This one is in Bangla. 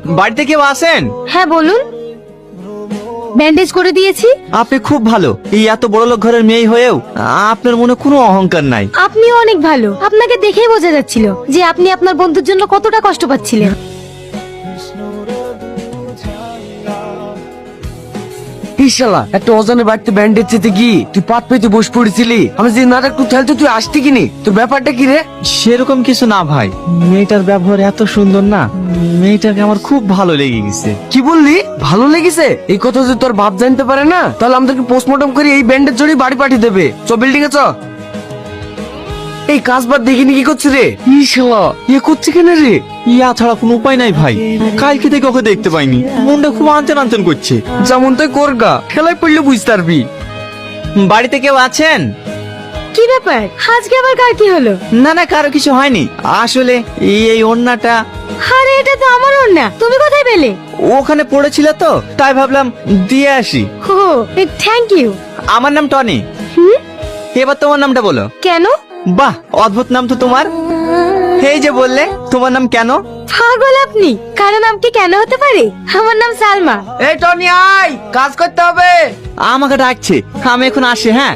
বাড়িতে কেউ আছেন? হ্যাঁ বলুন। ব্যান্ডেজ করে দিয়েছি। আপনি খুব ভালো। এই এত বড় লোক ঘরের মেয়ে হয়েও আপনার মনে কোনো অহংকার নাই। আপনিও অনেক ভালো। আপনাকে দেখেই বোঝা যাচ্ছিল যে আপনি আপনার বন্ধুর জন্য কতটা কষ্ট পাচ্ছিলেন। ইশালা একটা অজানের বাড়িতে ব্যান্ডেজ চেতে কি তুই পাত পেতে বসে পড়েছিলি। আমি যে নাটক তুই খেলতে তুই আসতি কিনি, তোর ব্যাপারটা কি রে? সেরকম কিছু না ভাই, মেয়েটার ব্যবহার এত সুন্দর না, মেয়েটাকে আমার খুব ভালো লেগে গেছে। কি বললি? ভালো লেগেছে? এই কথা যদি তোর বাপ জানতে পারে না, তাহলে আমাদেরকে পোস্টমর্টম করে এই ব্যান্ডেজ জড়িয়ে বাড়ি পাঠিয়ে দেবে। চ বিল্ডিং এ চ। এই কাজ বাদ দেখিনি কি করছে রে? ইশালা এ করছে কেন রে? ইয়া ছাড়া কোনো উপায় নাই ভাই, কালকে থেকে ওকে দেখতে পাইনি, মনটা খুব আনচান আনচান করছে। যেমন তুই করগা, খেলায় পড়লে বুঝতে পারবি। বাড়িতে কেউ আছেন? কি ব্যাপার, আজকে আবার কার কি হলো? না না, কারো কিছু হয়নি। আসলে এই ওড়নাটা আরে এটা তো আমার ওড়না, তুমি কোথায় পেলে? ওখানে পড়েছিল তো, তাই ভাবলাম দিয়ে আসি। ও থ্যাংক ইউ। আমার নাম টনি। হুম, এবার তোমার নামটা বলো। কেন? বাহ, অদ্ভুত নাম তো তোমার। এই যে বললে তোমার নাম কেন? পাগল আপনি, কারো নাম কি কেন হতে পারে? আমার নাম সালমা। এই টনি আয়, কাজ করতে হবে। আমাকে ডাকছে, আমি এখন আসি। হ্যাঁ।